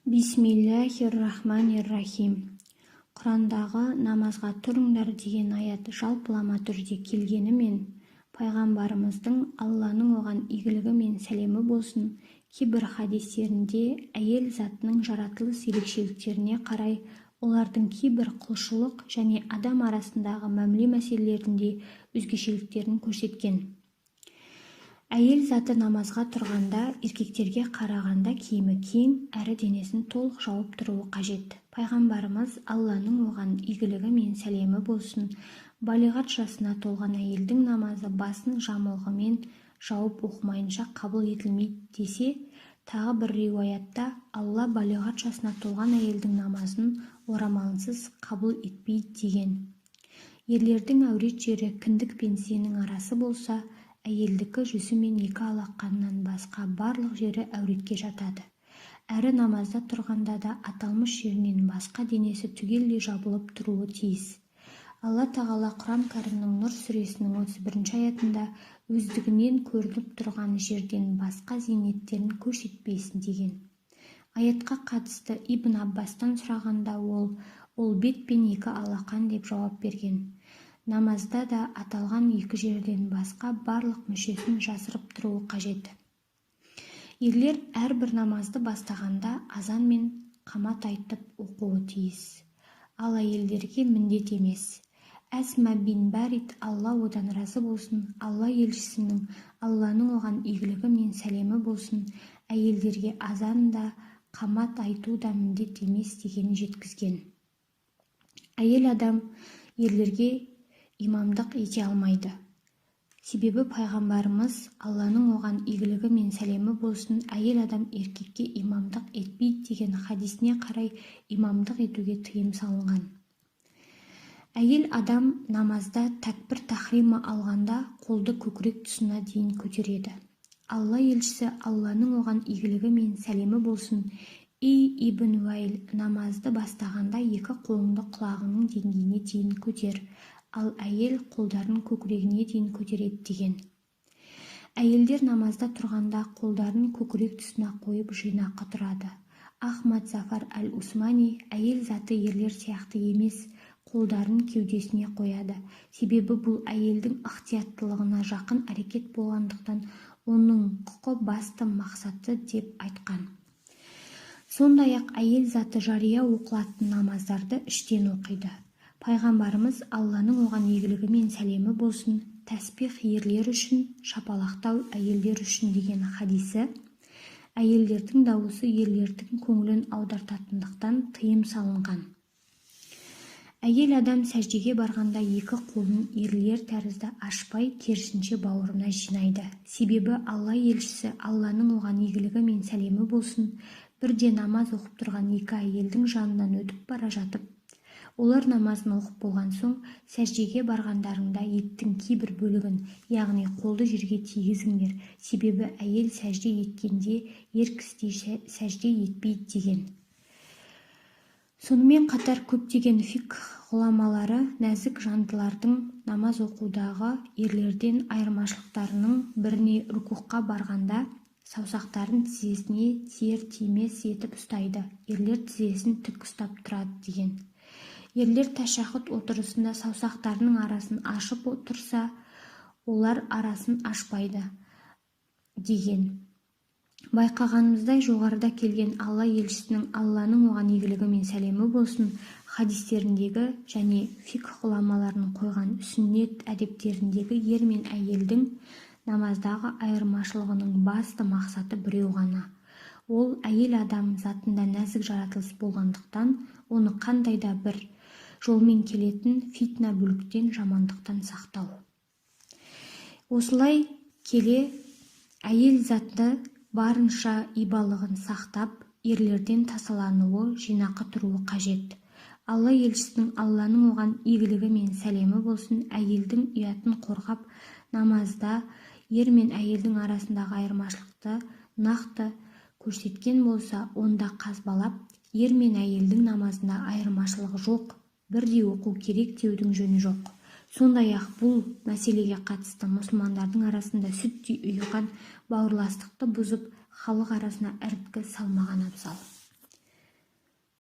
Бисмиллахир-рахманир-рахим. Құрандағы намазға тұрыңдар деген аят жалпылама түрде келгенімен, пайғамбарымыздың Алланың оған игілігі мен сәлемі болсын, кейбір хадистерінде әйел затының жаратылыс ерекшеліктеріне қарай олардың кейбір құлшылық және адам арасындағы мәміле мәселелерінде өзгешеліктерін көрсеткен. Әйел заты намазға тұрғанда еркектерге қарағанда киімі кең әрі денесін толық жауып тұруы қажет. Пайғамбарымыз Алланың оған игілігі мен сәлемі болсын, балиғат жасына толған әйелдің намазы басын жамылғымен жауып оқымайынша қабыл етілмейді десе, тағы бір риуаятта Алла балиғат жасына толған әйелдің намазын орамалынсыз қабыл етпейді деген. Ерлердің әурет жері кіндік пен тізенің арасы болса, әйелдікі жүзі мен екі алақанынан басқа барлық жері әуретке жатады. Әрі намазда тұрғанда да аталмыш жерінен басқа денесі түгелдей жабылып тұруы тиіс. Алла тағала Құран кәрімнің Нұр сүресінің 31 аятында өздігінен көрініп тұрған жерден басқа зейнеттерін көрсетпесін деген. Аятқа қатысты Ибн Аббастан сұрағанда ол бет пен екі алақан деп жауап берген. Намазда да аталған екі жерден басқа барлық мүшесін жасырып тұруы қажет. Ерлер әрбір намазды бастағанда азан мен қамат айтып оқуы тиіс. Ал әйелдерге міндет емес. Әсма бин Барид, Алла одан разы болсын, Алла елшісінің Алланың оған игілігі мен сәлемі болсын, әйелдерге азан да қамат айту да міндет емес дегенін жеткізген. Әйел адам ерлерге имамдық ете алмайды. Себебі пайғамбарымыз Алланың оған игілігі мен сәлемі болсын, әйел адам еркекке имамдық етпейді деген хадисіне қарай имамдық етуге тыйым салынған. Әйел адам намазда тәкбір тахрима алғанда қолды көкірек тұсына дейін көтереді. Алла елшісі Алланың оған игілігі мен сәлемі болсын, ибн Уайл, намазды бастағанда екі қолыңды құлағыңның деңгейіне дейін көтер, ал әйел қолдарын көкірегіне дейін көтереді деген. Әйелдер намазда тұрғанда қолдарын көкірек тұсына қойып жинақы тұрады. Ахмад Зафар әл-Усмани, әйел заты ерлер сияқты емес, қолдарын кеудесіне қояды. Себебі бұл әйелдің ықтияттылығына жақын әрекет болғандықтан оның құқы басты мақсаты деп айтқан. Сондай-ақ әйел заты жария оқылатын намаздарды іштен оқиды. Пайғамбарымыз Алланың оған игілігі мен сәлемі болсын, тәсбих ерлер үшін, шапалақтау әйелдер үшін деген хадисі, әйелдердің дауысы ерлердің көңілін аудартатындықтан тыйым салынған. Әйел адам сәждеге барғанда екі қолын ерлер тәрізді ашпай, керісінше бауырына жинайды. Себебі Алла елшісі Алланың оған игілігі мен сәлемі болсын, бірде намаз оқып тұрған екі әйелдің жанынан өтіп бара жатып, олар намазын оқып болған соң, сәждеге барғандарында еттің кейбір бөлігін, яғни қолды жерге тигізіңдер, себебі әйел сәжде еткенде ер кісідей сәжде етпейді деген. Сонымен қатар көптеген фикх ғұламалары нәзік жандылардың намаз оқудағы ерлерден айырмашылықтарының біріне рүкуға барғанда саусақтарын тізесіне тиер-тимес етіп ұстайды, ерлер тізесін тік ұстап тұрады деген. Ерлер тәшәһүд отырысында саусақтарының арасын ашып отырса, олар арасын ашпайды деген. Байқағанымыздай жоғарыда келген Алла елшісінің Алланың оған игілігі мен сәлемі болсын хадистеріндегі және фикх ғұламаларының қойған сүннет әдептеріндегі ер мен әйелдің намаздағы айырмашылығының басты мақсаты біреу ғана. Ол әйел адам затында нәзік жаратылыс болғандықтан, оны қандай да бір жолмен келетін фитна бүліктен, жамандықтан сақтау. Осылай келе әйел заты барынша ибалығын сақтап, ерлерден тасалануы, жинақы тұруы қажет. Алла елшісінің Алланың оған игілігі мен сәлемі болсын, әйелдің ұятын қорғап, намазда ер мен әйелдің арасындағы айырмашылықты нақты көрсеткен болса, онда қазбалап, ер мен әйелдің намазында айырмашылық жоқ, бірдей оқу керек деудің жөні жоқ. Сондай-ақ бұл мәселеге қатысты мұсылмандардың арасында сүттей ұйыған бауырластықты бұзып, халық арасына іріткі салмаған абзал.